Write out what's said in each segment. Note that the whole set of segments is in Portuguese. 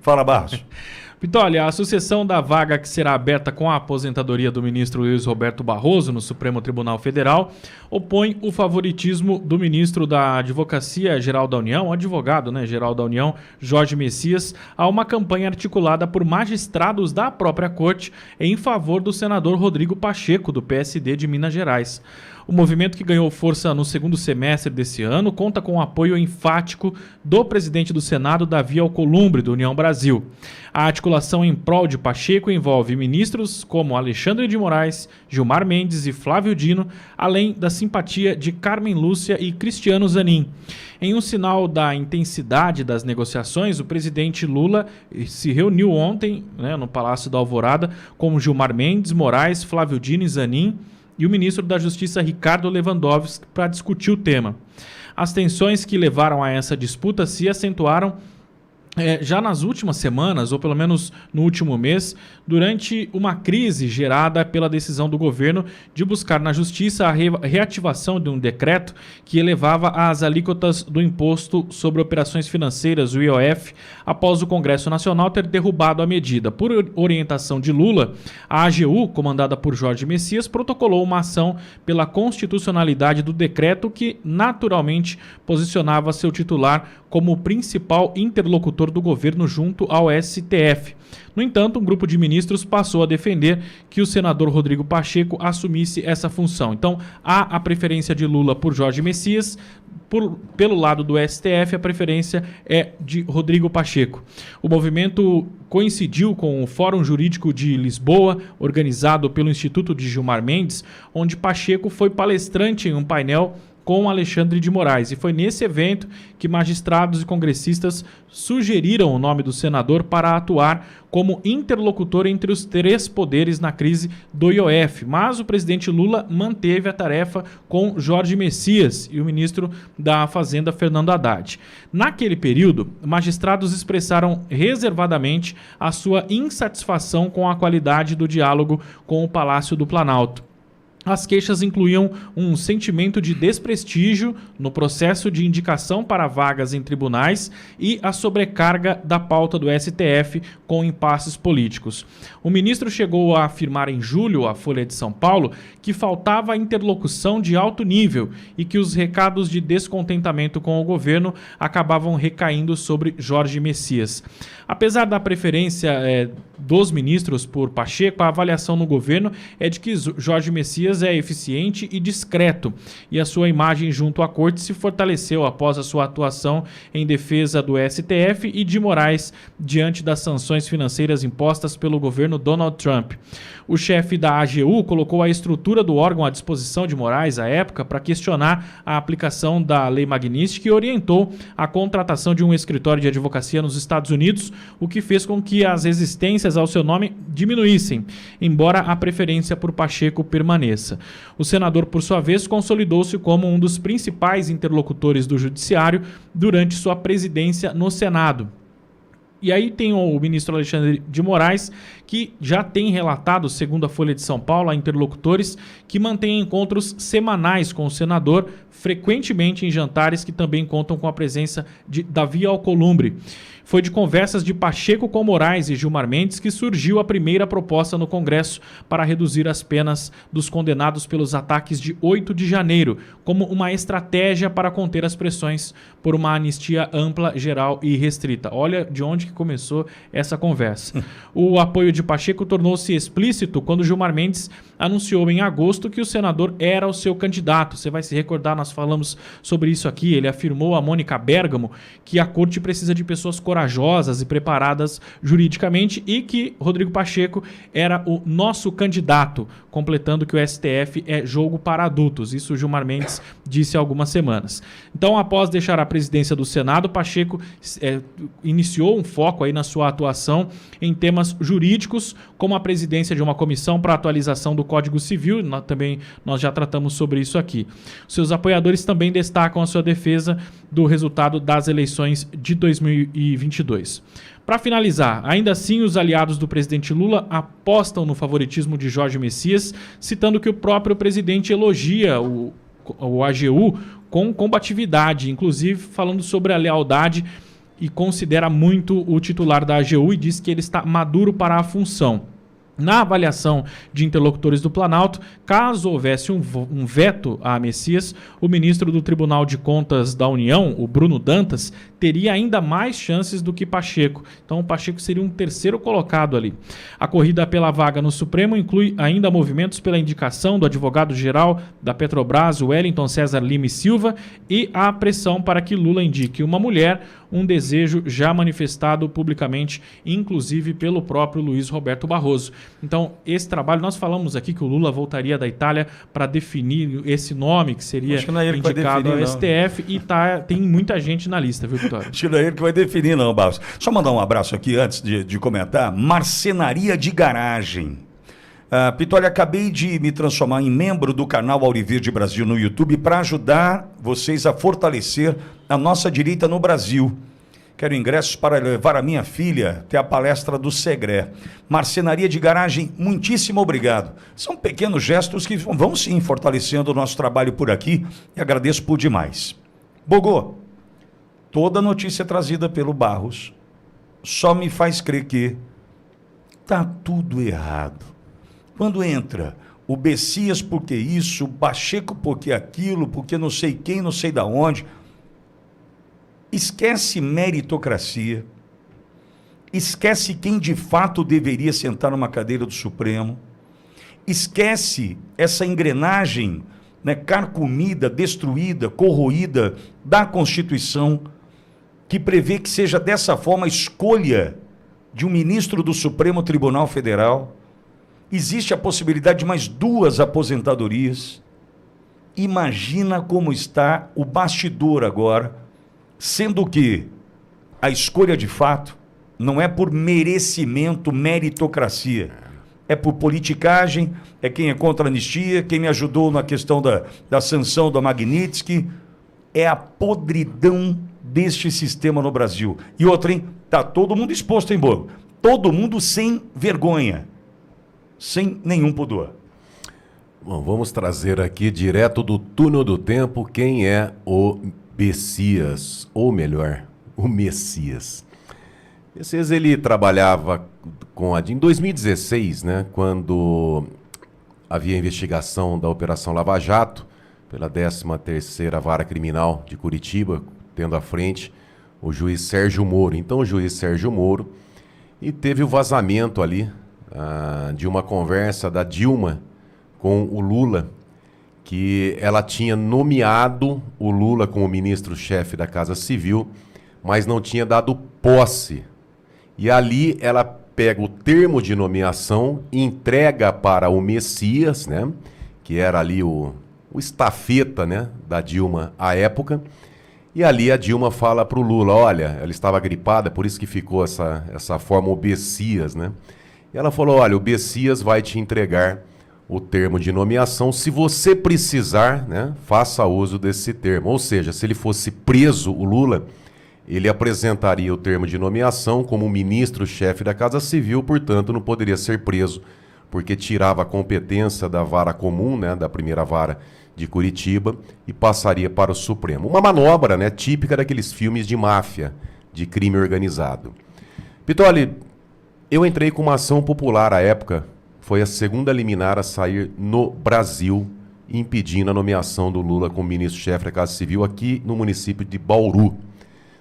Fala, Barros. Vitória, a sucessão da vaga que será aberta com a aposentadoria do ministro Luiz Roberto Barroso no Supremo Tribunal Federal opõe o favoritismo do ministro da Advocacia Geral da União, advogado, geral da União, Jorge Messias, a uma campanha articulada por magistrados da própria corte em favor do senador Rodrigo Pacheco, do PSD de Minas Gerais. O movimento, que ganhou força no segundo semestre desse ano, conta com o apoio enfático do presidente do Senado, Davi Alcolumbre, do União Brasil. A articulação em prol de Pacheco envolve ministros como Alexandre de Moraes, Gilmar Mendes e Flávio Dino, além da simpatia de Carmen Lúcia e Cristiano Zanin. Em um sinal da intensidade das negociações, o presidente Lula se reuniu ontem, no Palácio da Alvorada, com Gilmar Mendes, Moraes, Flávio Dino e Zanin, e o ministro da Justiça Ricardo Lewandowski para discutir o tema. As tensões que levaram a essa disputa se acentuaram já nas últimas semanas, ou pelo menos no último mês, durante uma crise gerada pela decisão do governo de buscar na Justiça a reativação de um decreto que elevava as alíquotas do Imposto sobre Operações Financeiras, o IOF, após o Congresso Nacional ter derrubado a medida. Por orientação de Lula, a AGU, comandada por Jorge Messias, protocolou uma ação pela constitucionalidade do decreto que, naturalmente, posicionava seu titular como o principal interlocutor do governo junto ao STF. No entanto, um grupo de ministros passou a defender que o senador Rodrigo Pacheco assumisse essa função. Então, há a preferência de Lula por Jorge Messias. Pelo lado do STF, a preferência é de Rodrigo Pacheco. O movimento coincidiu com o Fórum Jurídico de Lisboa, organizado pelo Instituto de Gilmar Mendes, onde Pacheco foi palestrante em um painel com Alexandre de Moraes. E foi nesse evento que magistrados e congressistas sugeriram o nome do senador para atuar como interlocutor entre os três poderes na crise do IOF. Mas o presidente Lula manteve a tarefa com Jorge Messias e o ministro da Fazenda, Fernando Haddad. Naquele período, magistrados expressaram reservadamente a sua insatisfação com a qualidade do diálogo com o Palácio do Planalto. As queixas incluíam um sentimento de desprestígio no processo de indicação para vagas em tribunais e a sobrecarga da pauta do STF com impasses políticos. O ministro chegou a afirmar em julho à Folha de São Paulo que faltava interlocução de alto nível e que os recados de descontentamento com o governo acabavam recaindo sobre Jorge Messias. Apesar da preferência dos ministros por Pacheco, a avaliação no governo é de que Jorge Messias é eficiente e discreto, e a sua imagem junto à corte se fortaleceu após a sua atuação em defesa do STF e de Moraes diante das sanções financeiras impostas pelo governo Donald Trump. O chefe da AGU colocou a estrutura do órgão à disposição de Moraes à época para questionar a aplicação da Lei Magnitsky e orientou a contratação de um escritório de advocacia nos Estados Unidos, o que fez com que as resistências ao seu nome diminuíssem, embora a preferência por Pacheco permaneça. O senador, por sua vez, consolidou-se como um dos principais interlocutores do Judiciário durante sua presidência no Senado. E aí tem o ministro Alexandre de Moraes, que já tem relatado, segundo a Folha de São Paulo, a interlocutores que mantêm encontros semanais com o senador, frequentemente em jantares que também contam com a presença de Davi Alcolumbre. Foi de conversas de Pacheco com Moraes e Gilmar Mendes que surgiu a primeira proposta no Congresso para reduzir as penas dos condenados pelos ataques de 8 de janeiro, como uma estratégia para conter as pressões por uma anistia ampla, geral e restrita. Olha de onde que começou essa conversa. O apoio de Pacheco tornou-se explícito quando Gilmar Mendes anunciou em agosto que o senador era o seu candidato. Você vai se recordar, nós falamos sobre isso aqui. Ele afirmou a Mônica Bergamo que a corte precisa de pessoas corajosas e preparadas juridicamente e que Rodrigo Pacheco era o nosso candidato, completando que o STF é jogo para adultos. Isso o Gilmar Mendes disse há algumas semanas. Então, após deixar a presidência do Senado, Pacheco iniciou um foco aí na sua atuação em temas jurídicos, como a presidência de uma comissão para atualização do Código Civil. Nós já tratamos sobre isso aqui. Seus apoiadores também destacam a sua defesa do resultado das eleições de 2022. Para finalizar, ainda assim, os aliados do presidente Lula apostam no favoritismo de Jorge Messias, citando que o próprio presidente elogia o AGU com combatividade, inclusive falando sobre a lealdade e considera muito o titular da AGU e diz que ele está maduro para a função. Na avaliação de interlocutores do Planalto, caso houvesse um veto a Messias, o ministro do Tribunal de Contas da União, o Bruno Dantas, teria ainda mais chances do que Pacheco. Então o Pacheco seria um terceiro colocado ali. A corrida pela vaga no Supremo inclui ainda movimentos pela indicação do advogado-geral da Petrobras, Wellington César Lima e Silva, e a pressão para que Lula indique uma mulher, um desejo já manifestado publicamente, inclusive pelo próprio Luiz Roberto Barroso. Então, esse trabalho, nós falamos aqui que o Lula voltaria da Itália para definir esse nome que seria indicado ao STF e tem muita gente na lista, viu, Vitória? Acho que não é ele que vai definir, não, Barros. Só mandar um abraço aqui antes de comentar. Marcenaria de Garagem. Vitória, acabei de me transformar em membro do canal Auriverde Brasil no YouTube para ajudar vocês a fortalecer a nossa direita no Brasil. Quero ingressos para levar a minha filha até a palestra do Segré. Marcenaria de Garagem, muitíssimo obrigado. São pequenos gestos que vão sim fortalecendo o nosso trabalho por aqui e agradeço por demais. Bogô, toda notícia trazida pelo Barros só me faz crer que tá tudo errado. Quando entra o Bessias porque isso, o Pacheco porque aquilo, porque não sei quem, não sei da onde. Esquece meritocracia, esquece quem de fato deveria sentar numa cadeira do Supremo, esquece essa engrenagem, né, carcomida, destruída, corroída da Constituição, que prevê que seja dessa forma a escolha de um ministro do Supremo Tribunal Federal. Existe a possibilidade de mais 2 aposentadorias. Imagina como está o bastidor agora, sendo que a escolha de fato não é por merecimento, meritocracia, é por politicagem, é quem é contra a anistia, quem me ajudou na questão da sanção da Magnitsky, é a podridão deste sistema no Brasil. E outra, hein? Tá todo mundo exposto, hein, Bogo? Todo mundo sem vergonha, sem nenhum pudor. Bom, vamos trazer aqui direto do túnel do tempo quem é o Bessias, ou melhor, o Messias. Messias, ele trabalhava em 2016, né, quando havia investigação da Operação Lava Jato, pela 13ª Vara Criminal de Curitiba, tendo à frente o juiz Sérgio Moro. Então, o juiz Sérgio Moro, e teve o vazamento ali de uma conversa da Dilma com o Lula, que ela tinha nomeado o Lula como ministro-chefe da Casa Civil, mas não tinha dado posse. E ali ela pega o termo de nomeação, entrega para o Messias, né, que era ali o estafeta, né, da Dilma à época, e ali a Dilma fala para o Lula, olha, ela estava gripada, por isso que ficou essa forma, o Bessias, né? E ela falou, olha, o Bessias vai te entregar o termo de nomeação, se você precisar, né, faça uso desse termo. Ou seja, se ele fosse preso, o Lula, ele apresentaria o termo de nomeação como ministro-chefe da Casa Civil, portanto não poderia ser preso, porque tirava a competência da vara comum, né, da primeira vara de Curitiba, e passaria para o Supremo. Uma manobra, né, típica daqueles filmes de máfia, de crime organizado. Pitoli, eu entrei com uma ação popular à época. Foi a 2ª liminar a sair no Brasil, impedindo a nomeação do Lula como ministro-chefe da Casa Civil aqui no município de Bauru.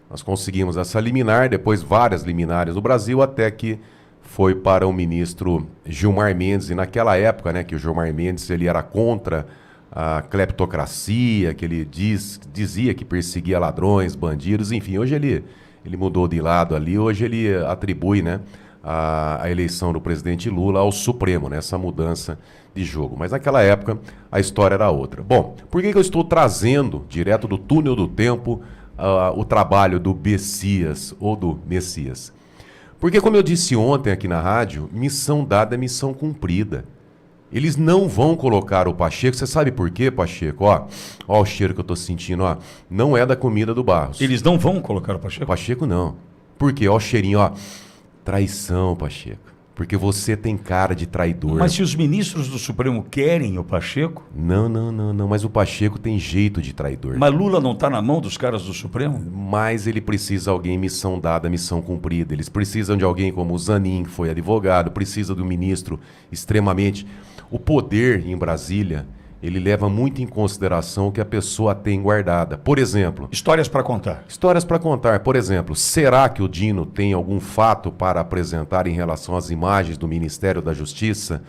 Nós conseguimos essa liminar, depois várias liminares no Brasil, até que foi para o ministro Gilmar Mendes. E naquela época, né, que o Gilmar Mendes ele era contra a cleptocracia, que ele dizia que perseguia ladrões, bandidos, enfim, hoje ele mudou de lado ali, hoje ele atribui, né, a eleição do presidente Lula ao Supremo, né? Essa mudança de jogo. Mas naquela época a história era outra. Bom, por que eu estou trazendo, direto do túnel do tempo, o trabalho do Bessias ou do Messias? Porque, como eu disse ontem aqui na rádio, missão dada é missão cumprida. Eles não vão colocar o Pacheco. Você sabe por quê, Pacheco? Ó o cheiro que eu estou sentindo, ó. Não é da comida do Barros. Eles não vão colocar o Pacheco? Pacheco não. Por quê? Ó o cheirinho, ó. Traição, Pacheco. Porque você tem cara de traidor. Mas se os ministros do Supremo querem o Pacheco... Não, mas o Pacheco tem jeito de traidor. Mas Lula não está na mão dos caras do Supremo? Mas ele precisa de alguém, missão dada, missão cumprida. Eles precisam de alguém como o Zanin, que foi advogado, precisa do ministro extremamente... O poder em Brasília, ele leva muito em consideração o que a pessoa tem guardada. Por exemplo... Histórias para contar. Histórias para contar. Por exemplo, será que o Dino tem algum fato para apresentar em relação às imagens do Ministério da Justiça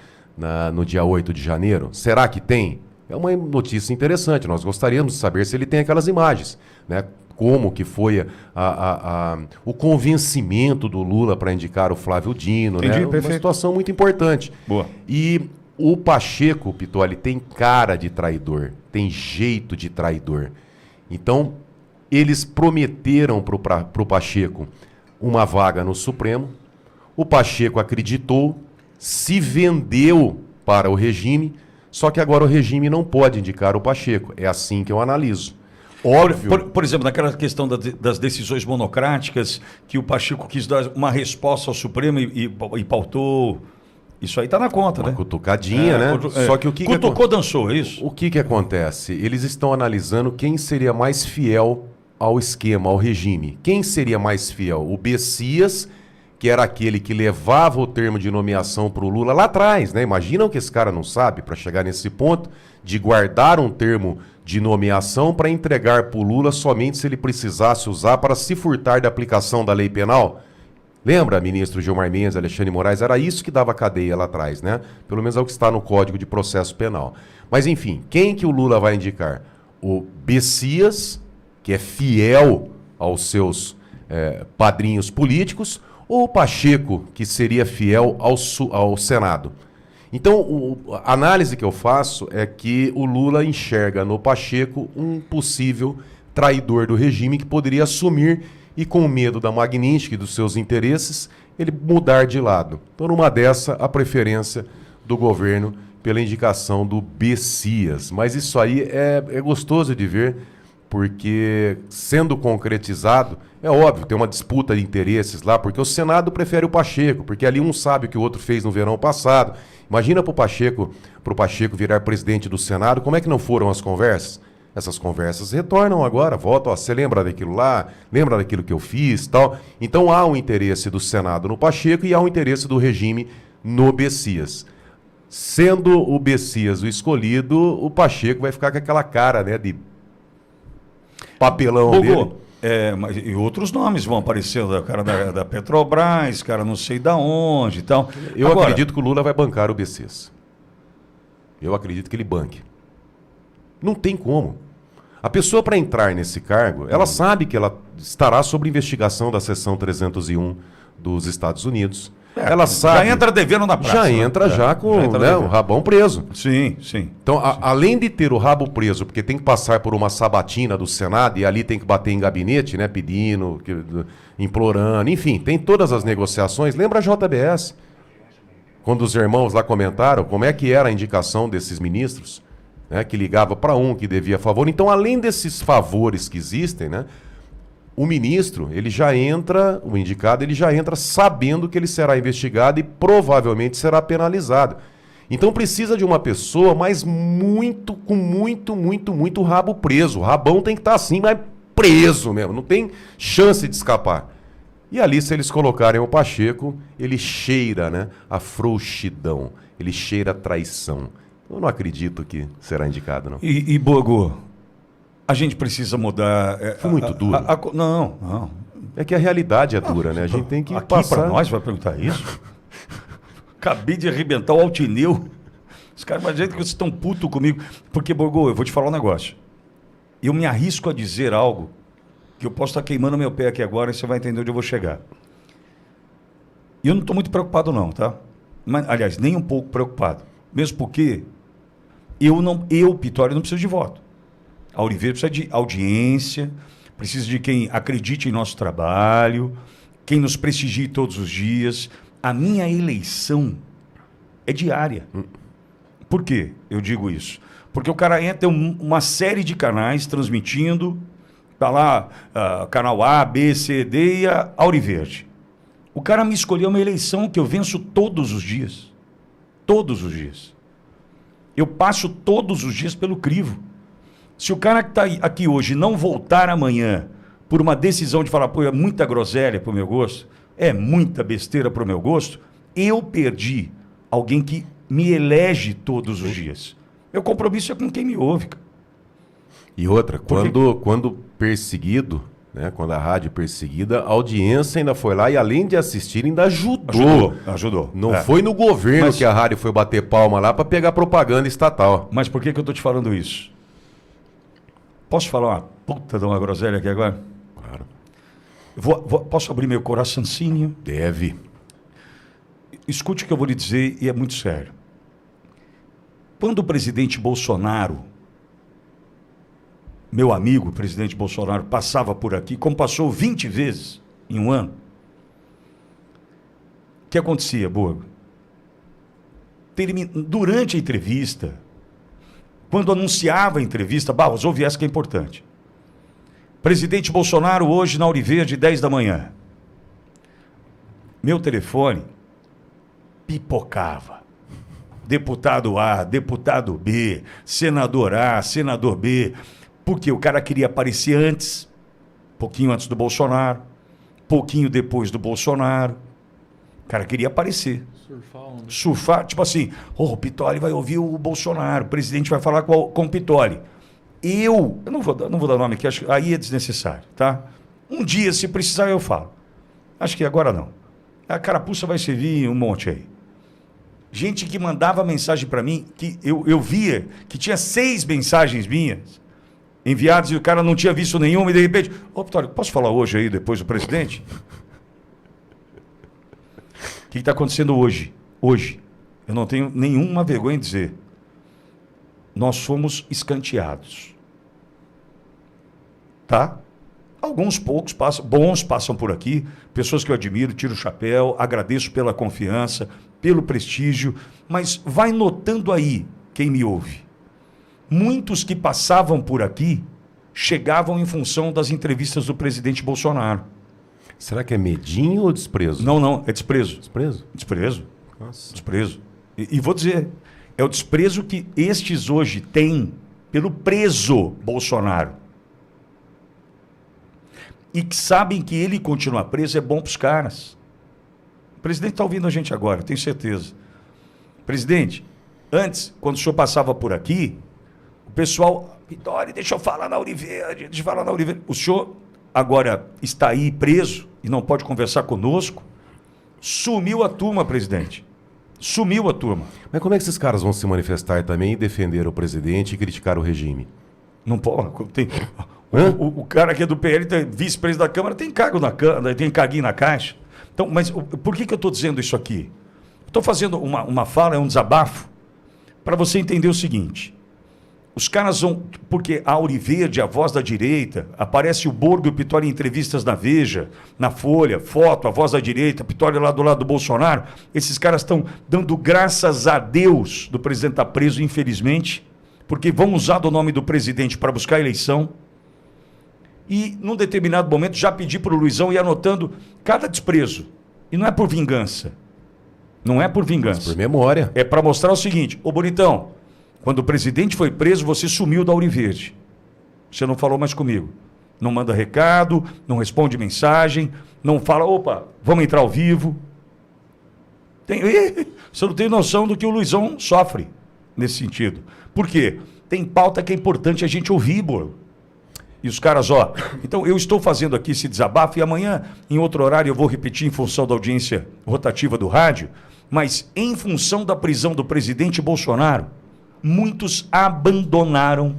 no dia 8 de janeiro? Será que tem? É uma notícia interessante. Nós gostaríamos de saber se ele tem aquelas imagens, né? Como que foi o convencimento do Lula para indicar o Flávio Dino. Entendi, né? perfeito. Uma situação muito importante. Boa. E o Pacheco, Pitoli, tem cara de traidor, tem jeito de traidor. Então, eles prometeram para o Pacheco uma vaga no Supremo. O Pacheco acreditou, se vendeu para o regime, só que agora o regime não pode indicar o Pacheco. É assim que eu analiso. Óbvio. Por exemplo, naquela questão das decisões monocráticas, que o Pacheco quis dar uma resposta ao Supremo e pautou... Isso aí está na conta, uma né? cutucadinha, né? Só que o que cutucou, dançou, é isso? O que acontece? Eles estão analisando quem seria mais fiel ao esquema, ao regime. Quem seria mais fiel? O Bessias, que era aquele que levava o termo de nomeação para o Lula lá atrás, né? Imaginam que esse cara não sabe, para chegar nesse ponto, de guardar um termo de nomeação para entregar para o Lula somente se ele precisasse usar para se furtar da aplicação da lei penal? Lembra, ministro Gilmar Mendes, Alexandre de Moraes? Era isso que dava cadeia lá atrás, né? Pelo menos é o que está no Código de Processo Penal. Mas, enfim, quem que o Lula vai indicar? O Bessias, que é fiel aos seus padrinhos políticos, ou o Pacheco, que seria fiel ao Senado? Então, a análise que eu faço é que o Lula enxerga no Pacheco um possível traidor do regime que poderia assumir e com medo da Magnitsky e dos seus interesses, ele mudar de lado. Então, numa dessa, a preferência do governo pela indicação do Bessias. Mas isso aí é gostoso de ver, porque, sendo concretizado, é óbvio, tem uma disputa de interesses lá, porque o Senado prefere o Pacheco, porque ali um sabe o que o outro fez no verão passado. Imagina para o Pacheco virar presidente do Senado, como é que não foram as conversas? Essas conversas retornam agora, voltam, ó, você lembra daquilo lá? Lembra daquilo que eu fiz, tal? Então há um interesse do Senado no Pacheco e há um interesse do regime no Bessias. Sendo o Bessias o escolhido, o Pacheco vai ficar com aquela cara, né, de papelão dele. Mas, e outros nomes vão aparecer, o cara da Petrobras, cara não sei da onde e tal. Eu acredito que o Lula vai bancar o Bessias. Eu acredito que ele banque. Não tem como. A pessoa, para entrar nesse cargo, ela sabe que ela estará sob investigação da seção 301 dos Estados Unidos. Ela sabe. Já entra devendo na praça. Já entra já com o rabão preso. Sim, sim. Então, além de ter o rabo preso, porque tem que passar por uma sabatina do Senado e ali tem que bater em gabinete, né, pedindo, implorando, enfim, tem todas as negociações. Lembra a JBS? Quando os irmãos lá comentaram como é que era a indicação desses ministros, né, que ligava para um que devia favor. Então, além desses favores que existem, né, o ministro, ele já entra, o indicado, ele já entra sabendo que ele será investigado e provavelmente será penalizado. Então precisa de uma pessoa, mas com muito rabo preso. O rabão tem que estar assim, mas preso mesmo, não tem chance de escapar. E ali, se eles colocarem o Pacheco, ele cheira, né, a frouxidão, ele cheira a traição. Eu não acredito que será indicado, não. E Bogo, a gente precisa mudar... Foi muito duro. Não. É que a realidade é dura, né? A gente tem que passar... Para nós vai perguntar isso? Acabei de arrebentar o Altineu. Os caras imaginam que vocês estão putos comigo. Porque, Bogo, eu vou te falar um negócio. Eu me arrisco a dizer algo que eu posso estar queimando meu pé aqui agora e você vai entender onde eu vou chegar. E eu não estou muito preocupado não, tá? Mas, aliás, nem um pouco preocupado. Mesmo porque eu, Pitório, não preciso de voto. A Auriveira precisa de audiência, precisa de quem acredite em nosso trabalho, quem nos prestigie todos os dias. A minha eleição é diária. Por quê eu digo isso? Porque o cara entra em uma série de canais transmitindo, tá lá canal A, B, C, D e a Auriverde. O cara me escolheu uma eleição que eu venço todos os dias. Todos os dias. Eu passo todos os dias pelo crivo. Se o cara que está aqui hoje não voltar amanhã por uma decisão de falar, pô, é muita groselha para o meu gosto, é muita besteira para o meu gosto, eu perdi alguém que me elege todos os dias. Meu compromisso é com quem me ouve. E outra, quando perseguido, né, quando a rádio perseguida, a audiência ainda foi lá e além de assistir, ainda ajudou. Ajudou. Não foi no governo que a rádio foi bater palma lá para pegar propaganda estatal. Mas por que eu estou te falando isso? Posso falar uma puta de uma groselha aqui agora? Claro. Posso abrir meu coraçãozinho? Deve. Escute o que eu vou lhe dizer e é muito sério. Quando o presidente Bolsonaro, meu amigo, o presidente Bolsonaro, passava por aqui, como passou 20 vezes em um ano, o que acontecia, Borgo? Durante a entrevista, quando anunciava a entrevista, Barros, ouve essa que é importante. Presidente Bolsonaro hoje na Auriverde, 10 da manhã. Meu telefone pipocava. Deputado A, deputado B, senador A, senador B. Porque o cara queria aparecer antes, pouquinho antes do Bolsonaro, pouquinho depois do Bolsonaro. O cara queria aparecer. Surfar, tipo assim, o Pitoli vai ouvir o Bolsonaro, o presidente vai falar com o Pitoli. Eu não vou dar nome aqui, acho, aí é desnecessário, tá? Um dia, se precisar, eu falo. Acho que agora não. A carapuça vai servir um monte aí. Gente que mandava mensagem para mim, que eu via que tinha 6 mensagens minhas enviadas e o cara não tinha visto nenhuma e de repente, ô Pitoli, posso falar hoje aí, depois do presidente? O que está acontecendo hoje? Hoje, eu não tenho nenhuma vergonha em dizer, nós fomos escanteados. Tá? Alguns poucos bons passam por aqui, pessoas que eu admiro, tiro o chapéu, agradeço pela confiança, pelo prestígio, mas vai notando aí quem me ouve. Muitos que passavam por aqui chegavam em função das entrevistas do presidente Bolsonaro. Será que é medinho ou desprezo? Não, é desprezo. Desprezo? Desprezo. Nossa. Desprezo. E vou dizer, é o desprezo que estes hoje têm pelo preso Bolsonaro. E que sabem que ele continuar preso é bom para os caras. O presidente está ouvindo a gente agora, tenho certeza. Presidente, antes, quando o senhor passava por aqui, o pessoal, Pitoli, deixa eu falar na Auriverde, O senhor agora está aí preso e não pode conversar conosco. Sumiu a turma, presidente. Sumiu a turma. Mas como é que esses caras vão se manifestar também e defender o presidente e criticar o regime? Não pode. O cara que é do PL, vice-presidente da Câmara, tem tem caguinho na caixa. Então, mas por que eu estou dizendo isso aqui? Estou fazendo uma fala, é um desabafo, para você entender o seguinte. Os caras vão... Porque a Auriverde, a voz da direita, aparece o Borgo e o Pitoli em entrevistas na Veja, na Folha, foto, a voz da direita, Pitoli lá do lado do Bolsonaro. Esses caras estão dando graças a Deus do presidente estar preso, infelizmente, porque vão usar do nome do presidente para buscar a eleição. E, num determinado momento, já pedi para o Luizão ir anotando cada desprezo. E não é por vingança. Não é por vingança. Mas por memória. É para mostrar o seguinte, ô bonitão, quando o presidente foi preso, você sumiu da Auriverde. Você não falou mais comigo. Não manda recado, não responde mensagem, não fala, opa, vamos entrar ao vivo. Você não tem noção do que o Luizão sofre nesse sentido. Por quê? Tem pauta que é importante a gente ouvir, Borgo. E os caras, ó... Então, eu estou fazendo aqui esse desabafo e amanhã, em outro horário, eu vou repetir em função da audiência rotativa do rádio, mas em função da prisão do presidente Bolsonaro, muitos abandonaram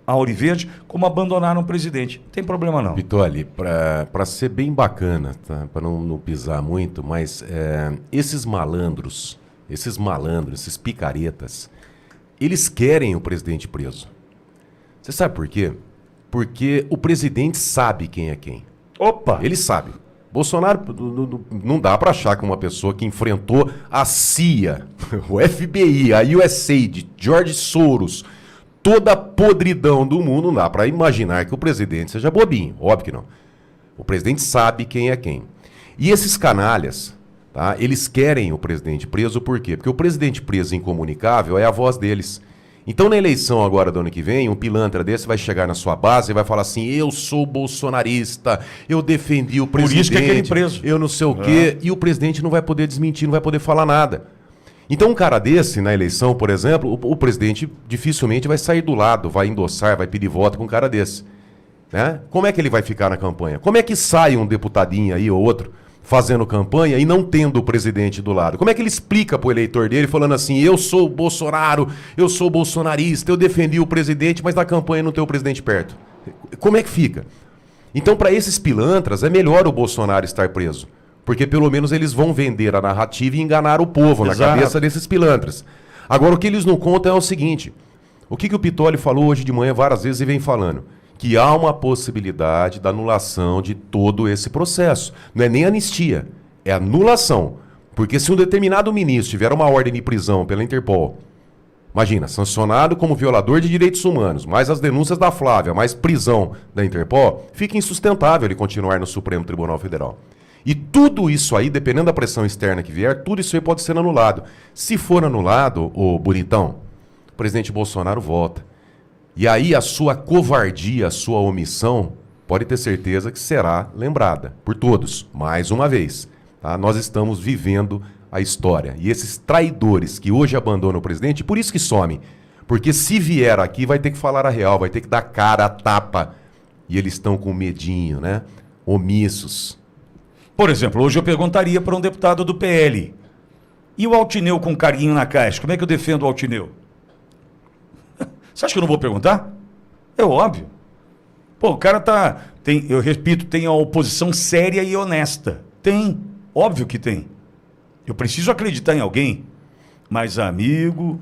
a Auriverde, como abandonaram o presidente. Não tem problema não. Pitoli, para ser bem bacana, tá? Para não pisar muito, mas esses malandros, esses picaretas, eles querem o presidente preso. Você sabe por quê? Porque o presidente sabe quem é quem. Opa! Ele sabe. Bolsonaro, não dá para achar que uma pessoa que enfrentou a CIA, o FBI, a USAID, George Soros, toda a podridão do mundo, não dá para imaginar que o presidente seja bobinho. Óbvio que não. O presidente sabe quem é quem. E esses canalhas, tá, eles querem o presidente preso por quê? Porque o presidente preso incomunicável é a voz deles. Então, na eleição agora do ano que vem, um pilantra desse vai chegar na sua base e vai falar assim, eu sou bolsonarista, eu defendi o presidente, por isso que é aquele preso. Eu não sei o quê, e o presidente não vai poder desmentir, não vai poder falar nada. Então, um cara desse, na eleição, por exemplo, o presidente dificilmente vai sair do lado, vai endossar, vai pedir voto com um cara desse. Né? Como é que ele vai ficar na campanha? Como é que sai um deputadinho aí ou outro fazendo campanha e não tendo o presidente do lado? Como é que ele explica pro eleitor dele falando assim, eu sou Bolsonaro, eu sou bolsonarista, eu defendi o presidente, mas na campanha não tem o presidente perto? Como é que fica? Então, para esses pilantras, é melhor o Bolsonaro estar preso. Porque pelo menos eles vão vender a narrativa e enganar o povo na cabeça desses pilantras. Agora, o que eles não contam é o seguinte. O que o Pittoli falou hoje de manhã várias vezes e vem falando? Que há uma possibilidade da anulação de todo esse processo. Não é nem anistia, é anulação. Porque se um determinado ministro tiver uma ordem de prisão pela Interpol, imagina, sancionado como violador de direitos humanos, mais as denúncias da Flávia, mais prisão da Interpol, fica insustentável ele continuar no Supremo Tribunal Federal. E tudo isso aí, dependendo da pressão externa que vier, tudo isso aí pode ser anulado. Se for anulado, ô bonitão, o presidente Bolsonaro volta. E aí a sua covardia, a sua omissão, pode ter certeza que será lembrada por todos, mais uma vez. Tá? Nós estamos vivendo a história. E esses traidores que hoje abandonam o presidente, por isso que somem. Porque se vier aqui, vai ter que falar a real, vai ter que dar cara a tapa. E eles estão com medinho, né? Omissos. Por exemplo, hoje eu perguntaria para um deputado do PL, e o Altineu com carinho na caixa, como é que eu defendo o Altineu? Você acha que eu não vou perguntar? É óbvio. Pô, o cara eu repito, tem a oposição séria e honesta. Tem, óbvio que tem. Eu preciso acreditar em alguém, mas amigo,